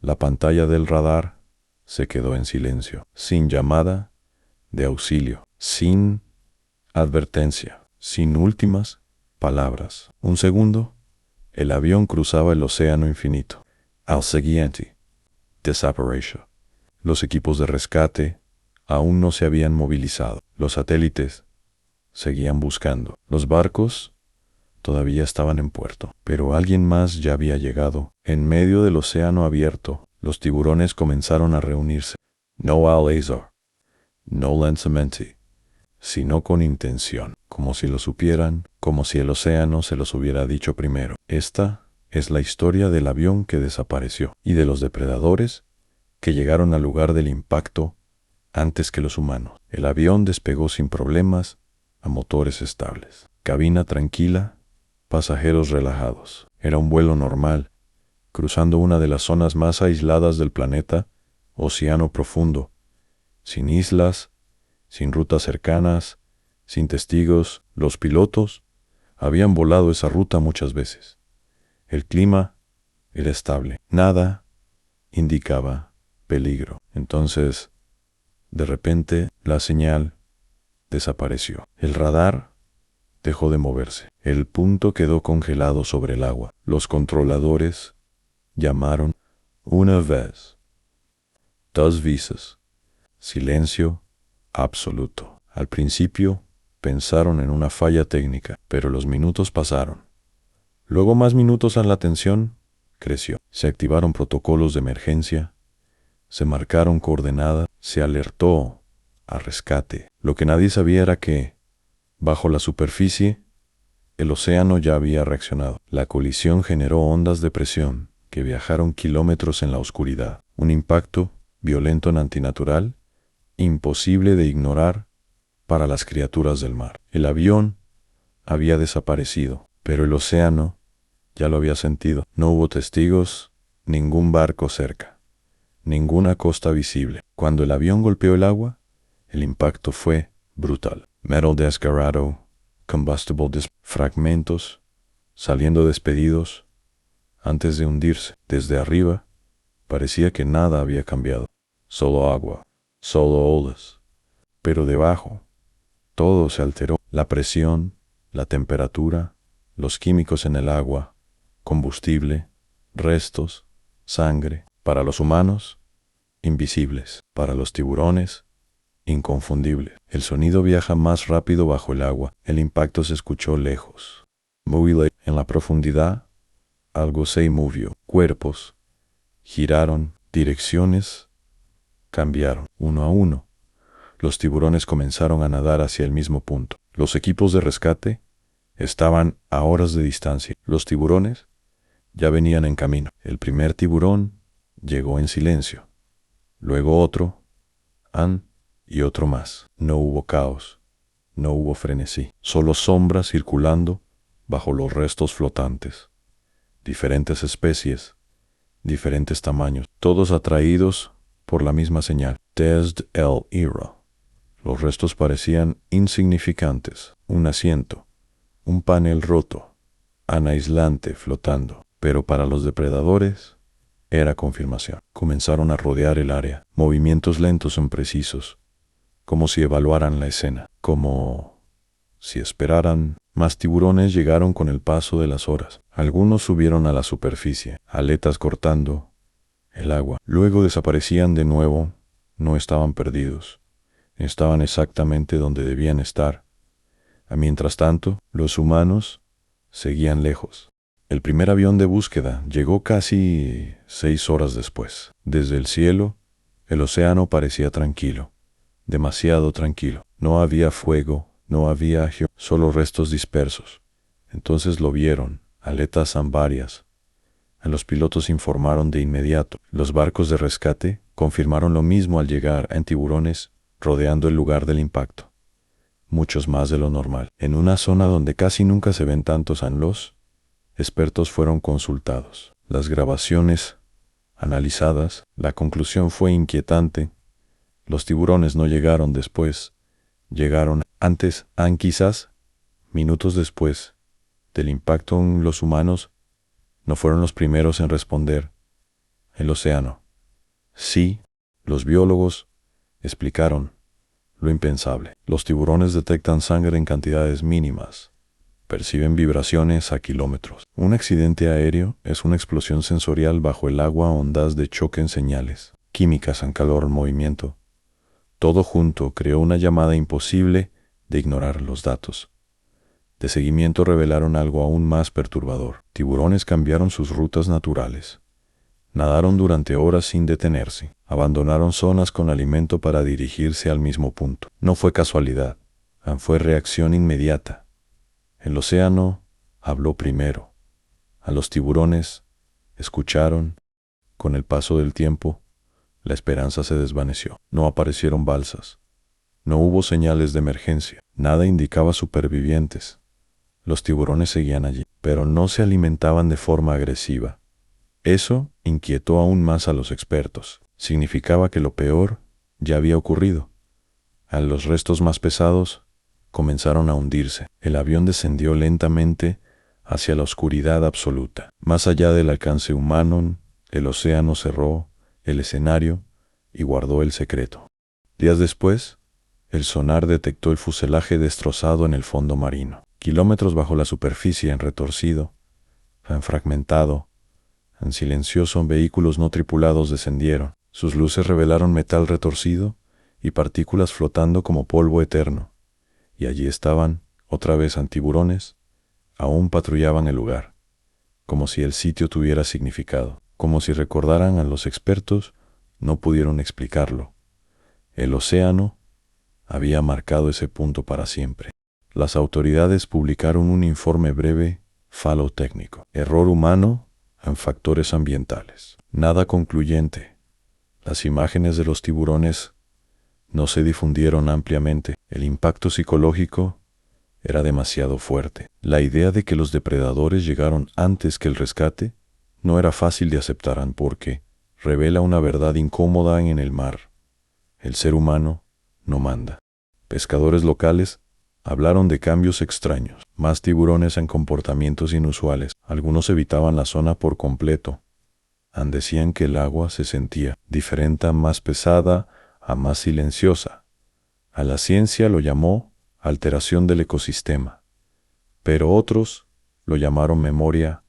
La pantalla del radar se quedó en silencio, sin llamada de auxilio, sin advertencia, sin últimas palabras. Un segundo, el avión cruzaba el océano infinito. Al siguiente, desapareció. Los equipos de rescate aún no se habían movilizado. Los satélites seguían buscando. Los barcos todavía estaban en puerto, pero alguien más ya había llegado. En medio del océano abierto, los tiburones comenzaron a reunirse. No al azar, no lentamente, sino con intención, como si lo supieran, como si el océano se los hubiera dicho primero. Esta es la historia del avión que desapareció y de los depredadores que llegaron al lugar del impacto antes que los humanos. El avión despegó sin problemas, a motores estables. Cabina tranquila, pasajeros relajados. Era un vuelo normal, cruzando una de las zonas más aisladas del planeta, océano profundo, sin islas, sin rutas cercanas, sin testigos. Los pilotos habían volado esa ruta muchas veces. El clima era estable. Nada indicaba peligro. Entonces, de repente, la señal desapareció. El radar dejó de moverse. El punto quedó congelado sobre el agua. Los controladores llamaron una vez, dos veces. Silencio absoluto. Al principio pensaron en una falla técnica, pero los minutos pasaron. Luego más minutos la tensión creció. Se activaron protocolos de emergencia, se marcaron coordenadas, se alertó a rescate. Lo que nadie sabía era que, bajo la superficie, el océano ya había reaccionado. La colisión generó ondas de presión que viajaron kilómetros en la oscuridad. Un impacto violento, antinatural, imposible de ignorar para las criaturas del mar. El avión había desaparecido, pero el océano ya lo había sentido. No hubo testigos, ningún barco cerca, ninguna costa visible. Cuando el avión golpeó el agua, el impacto fue brutal. Metal desgarrado, fragmentos saliendo despedidos antes de hundirse. Desde arriba parecía que nada había cambiado. Solo agua, solo olas. Pero debajo todo se alteró. La presión, la temperatura, los químicos en el agua, combustible, restos, sangre. Para los humanos, invisibles. Para los tiburones, inconfundible. El sonido viaja más rápido bajo el agua. El impacto se escuchó lejos. Muy lejos. En la profundidad, algo se movió. Cuerpos giraron, direcciones cambiaron. Uno a uno, los tiburones comenzaron a nadar hacia el mismo punto. Los equipos de rescate estaban a horas de distancia. Los tiburones ya venían en camino. El primer tiburón llegó en silencio. Luego otro, y otro más. No hubo caos, no hubo frenesí, solo sombras circulando bajo los restos flotantes. Diferentes especies, diferentes tamaños, todos atraídos por la misma señal. Desde el era, los restos parecían insignificantes. Un asiento, un panel roto, un aislante flotando. Pero para los depredadores era confirmación. Comenzaron a rodear el área, movimientos lentos e imprecisos, como si evaluaran la escena, como si esperaran. Más tiburones llegaron con el paso de las horas. Algunos subieron a la superficie, aletas cortando el agua. Luego desaparecían de nuevo. No estaban perdidos. Estaban exactamente donde debían estar. Mientras tanto, los humanos seguían lejos. El primer avión de búsqueda llegó casi 6 horas después. Desde el cielo, el océano parecía tranquilo, demasiado tranquilo. No había fuego, no había solo restos dispersos. Entonces lo vieron, aletas varias. Los pilotos informaron de inmediato. Los barcos de rescate confirmaron lo mismo al llegar en tiburones rodeando el lugar del impacto. Muchos más de lo normal. En una zona donde casi nunca se ven tantos los expertos fueron consultados. Las grabaciones analizadas. La conclusión fue inquietante. Los tiburones no llegaron después. Llegaron antes, quizás minutos después del impacto. Los humanos no fueron los primeros en responder. El océano. Sí, los biólogos explicaron lo impensable. Los tiburones detectan sangre en cantidades mínimas. Perciben vibraciones a kilómetros. Un accidente aéreo es una explosión sensorial bajo el agua, ondas de choque en señales químicas en calor, movimiento. Todo junto creó una llamada imposible de ignorar. Los datos de seguimiento revelaron algo aún más perturbador. Tiburones cambiaron sus rutas naturales. Nadaron durante horas sin detenerse. Abandonaron zonas con alimento para dirigirse al mismo punto. No fue casualidad, fue reacción inmediata. El océano habló primero. A los tiburones escucharon. Con el paso del tiempo, la esperanza se desvaneció. No aparecieron balsas. No hubo señales de emergencia. Nada indicaba supervivientes. Los tiburones seguían allí, pero no se alimentaban de forma agresiva. Eso inquietó aún más a los expertos. Significaba que lo peor ya había ocurrido. A los restos más pesados comenzaron a hundirse. El avión descendió lentamente hacia la oscuridad absoluta. Más allá del alcance humano, el océano cerró el escenario y guardó el secreto. Días después, el sonar detectó el fuselaje destrozado en el fondo marino. Kilómetros bajo la superficie, en retorcido, en fragmentado, en silencioso, vehículos no tripulados descendieron. Sus luces revelaron metal retorcido y partículas flotando como polvo eterno. Y allí estaban, otra vez tiburones, aún patrullaban el lugar, como si el sitio tuviera significado, como si recordaran. A los expertos, no pudieron explicarlo. El océano había marcado ese punto para siempre. Las autoridades publicaron un informe breve, falotécnico. Error humano en factores ambientales. Nada concluyente. Las imágenes de los tiburones no se difundieron ampliamente. El impacto psicológico era demasiado fuerte. La idea de que los depredadores llegaron antes que el rescate no era fácil de aceptar, porque revela una verdad incómoda en el mar. El ser humano no manda. Pescadores locales hablaron de cambios extraños, más tiburones en comportamientos inusuales. Algunos evitaban la zona por completo. Decían que el agua se sentía diferente, más pesada, a más silenciosa. A la ciencia lo llamó alteración del ecosistema, pero otros lo llamaron memoria.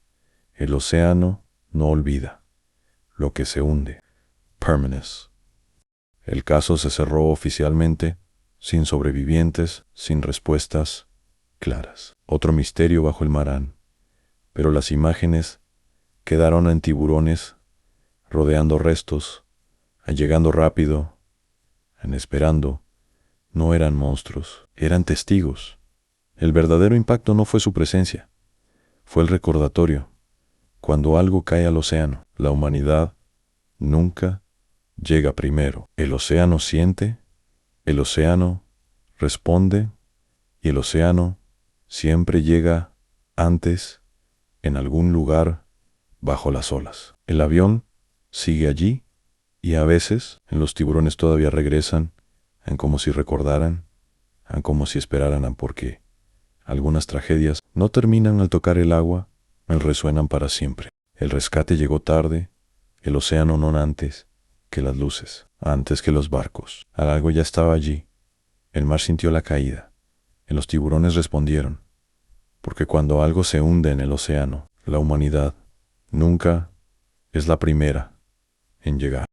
El océano no olvida lo que se hunde. Permanence. El caso se cerró oficialmente, sin sobrevivientes, sin respuestas claras. Otro misterio bajo el mar. Pero las imágenes quedaron en tiburones rodeando restos, llegando rápido, esperando. No eran monstruos, eran testigos. El verdadero impacto no fue su presencia, fue el recordatorio. Cuando algo cae al océano, la humanidad nunca llega primero. El océano siente, el océano responde, y el océano siempre llega antes, en algún lugar bajo las olas. El avión sigue allí, y a veces los tiburones todavía regresan, como si recordaran, como si esperaran, porque algunas tragedias no terminan al tocar el agua, resuenan para siempre. El rescate llegó tarde, el océano no antes que las luces, antes que los barcos. Algo ya estaba allí. El mar sintió la caída. Los tiburones respondieron, porque cuando algo se hunde en el océano, la humanidad nunca es la primera en llegar.